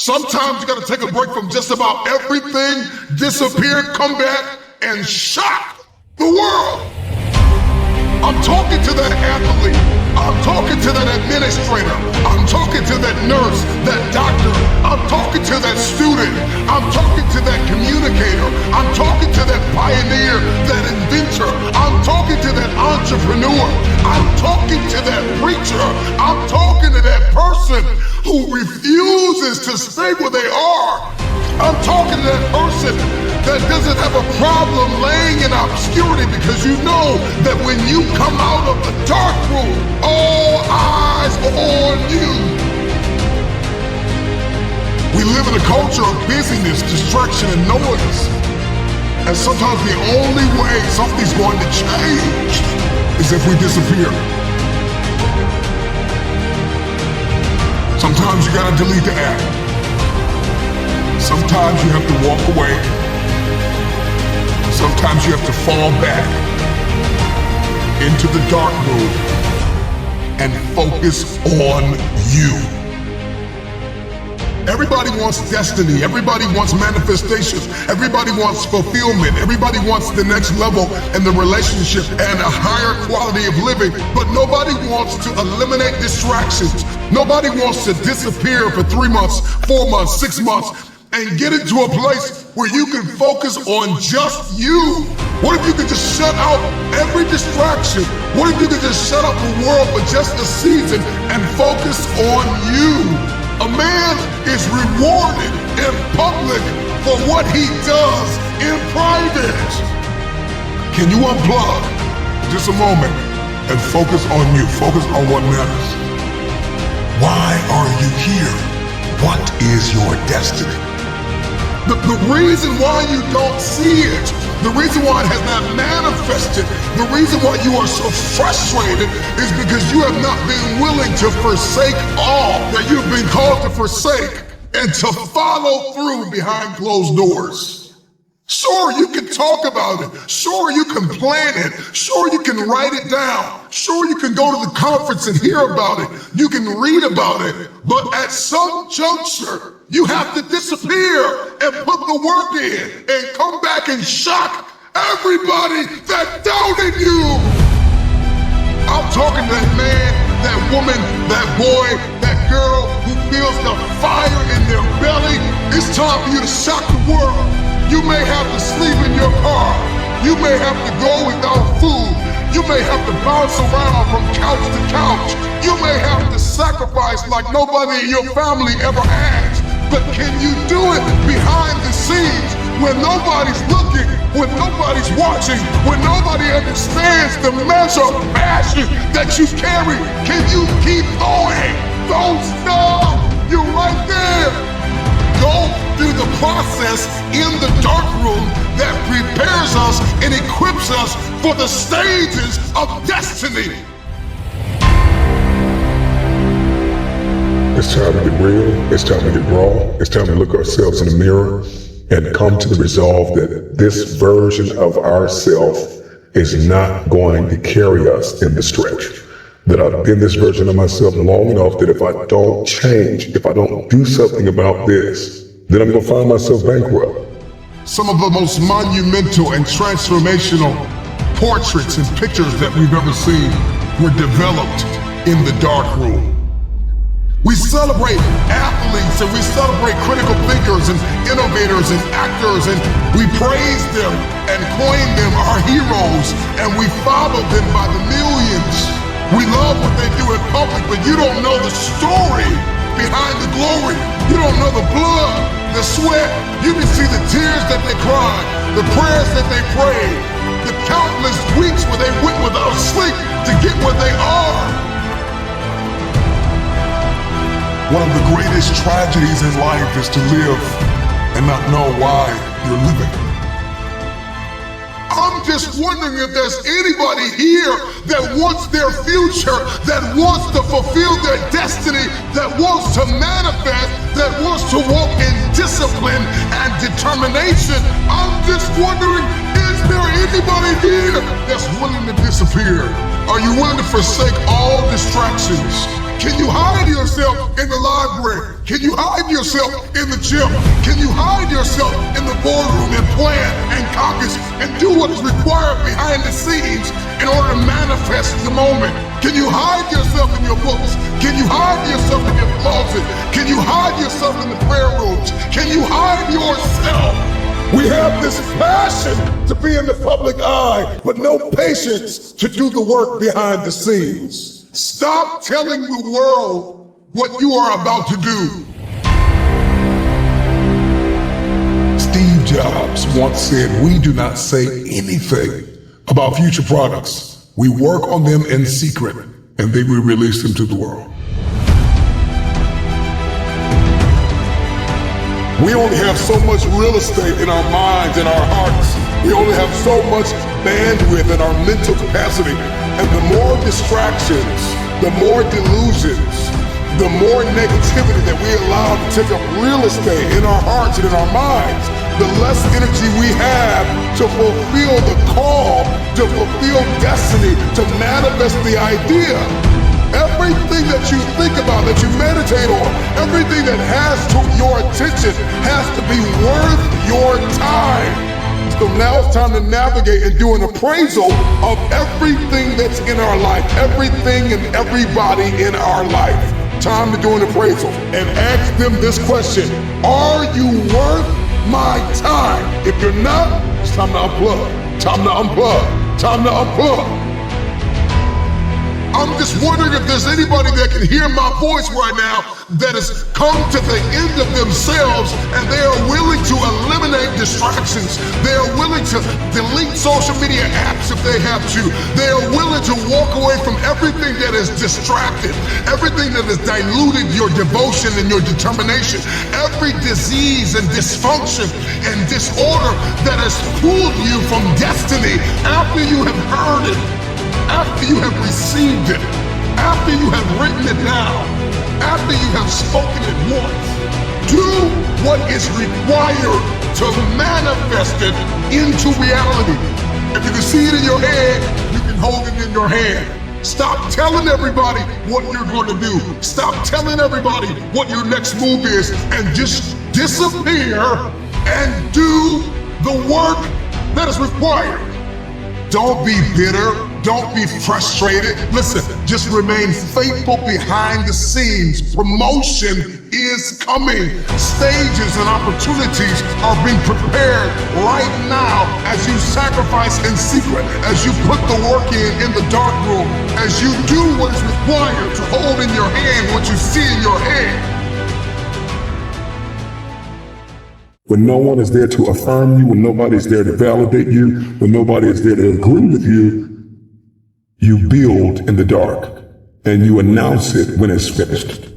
Sometimes you gotta take a break from just about everything, disappear, come back, and shock the world. I'm talking to that athlete. I'm talking to that administrator. I'm talking to that nurse, that doctor. I'm talking to that student. I'm talking to that communicator. I'm talking to that pioneer, that inventor. I'm talking to that entrepreneur. I'm talking to that preacher. I'm talking to that person who refuses to stay where they are. I'm talking to that person that doesn't have a problem laying in obscurity, because you know that when you come out of the dark room, all eyes are on you. We live in a culture of busyness, distraction, and noise. And sometimes the only way something's going to change is if we disappear. Sometimes you gotta delete the app. Sometimes you have to walk away. Sometimes you have to fall back into the dark room and focus on you. Everybody wants destiny. Everybody wants manifestations. Everybody wants fulfillment. Everybody wants the next level in the relationship and a higher quality of living. But nobody wants to eliminate distractions. Nobody wants to disappear for 3 months, 4 months, 6 months, and get into a place where you can focus on just you. What if you could just shut out every distraction? What if you could just shut out the world for just a season and focus on you? A man is rewarded in public for what he does in private. Can you unplug just a moment and focus on you? Focus on what matters. Why are you here? What is your destiny? The reason why you don't see it, the reason why it has not manifested, the reason why you are so frustrated is because you have not been willing to forsake all that you've been called to forsake and to follow through behind closed doors. Sure, you can talk about it. Sure, you can plan it. Sure, you can write it down. Sure, you can go to the conference and hear about it. You can read about it. But at some juncture, you have to disappear and put the work in and come back and shock everybody that doubted you. I'm talking to that man, that woman, that boy, that girl who feels the fire in their belly. It's time for you to shock the world. You may have to sleep in your car. You may have to go without food. You may have to bounce around from couch to couch. You may have to sacrifice like nobody in your family ever asked. But can you do it behind the scenes when nobody's looking, when nobody's watching, when nobody understands the measure of passion that you carry? Can you keep going? Don't stop. You're right there. Go through the process in the dark room that prepares us and equips us for the stages of destiny. It's time to get real, it's time to get raw, it's time to look ourselves in the mirror and come to the resolve that this version of ourself is not going to carry us in the stretch. That I've been this version of myself long enough that if I don't change, if I don't do something about this, then I'm gonna find myself bankrupt. Some of the most monumental and transformational portraits and pictures that we've ever seen were developed in the dark room. We celebrate athletes and we celebrate critical thinkers and innovators and actors, and we praise them and coin them our heroes, and we follow them by the millions. We love what they do in public, but you don't know the story behind the glory. You don't know the blood, the sweat. You can see the tears that they cried, the prayers that they prayed, the countless weeks where they went without sleep to get where they are. One of the greatest tragedies in life is to live and not know why you're living. I'm just wondering if there's anybody here that wants their future, that wants to fulfill their destiny, that wants to manifest, that wants to walk in discipline and determination. I'm just wondering, is there anybody here that's willing to disappear? Are you willing to forsake all distractions? Can you hide yourself in the library? Can you hide yourself in the gym? Can you hide yourself in the boardroom and plan and caucus and do what is required behind the scenes in order to manifest the moment? Can you hide yourself in your books? Can you hide yourself in your closet? Can you hide yourself in the prayer rooms? Can you hide yourself? We have this passion to be in the public eye, but no patience to do the work behind the scenes. Stop telling the world what you are about to do. Steve Jobs once said, "We do not say anything about future products. We work on them in secret, and then we release them to the world." We only have so much real estate in our minds and our hearts. We only have so much bandwidth in our mental capacity. And the more distractions, the more delusions, the more negativity that we allow to take up real estate in our hearts and in our minds, the less energy we have to fulfill the call, to fulfill destiny, to manifest the idea. Everything that you think about, that you meditate on, everything that has to your attention has to be worth your time. So now it's time to navigate and do an appraisal of everything that's in our life, everything and everybody in our life. Time to do an appraisal and ask them this question: are you worth my time? If you're not, it's time to unplug. Time to unplug. Time to unplug. I'm just wondering if there's anybody that can hear my voice right now that has come to the end of themselves and they are willing to eliminate distractions. They are willing to delete social media apps if they have to. They are willing to walk away from everything that is distracted, everything that has diluted your devotion and your determination, every disease and dysfunction and disorder that has pulled you from destiny after you have heard it. After you have received it, after you have written it down, after you have spoken it once, do what is required to manifest it into reality. If you can see it in your head, you can hold it in your hand. Stop telling everybody what you're going to do. Stop telling everybody what your next move is and just disappear and do the work that is required. Don't be bitter. Don't be frustrated. Listen, just remain faithful behind the scenes. Promotion is coming. Stages and opportunities are being prepared right now as you sacrifice in secret, as you put the work in the dark room, as you do what is required to hold in your hand what you see in your head. When no one is there to affirm you, when nobody is there to validate you, when nobody is there to agree with you, you build in the dark and you announce it when it's finished.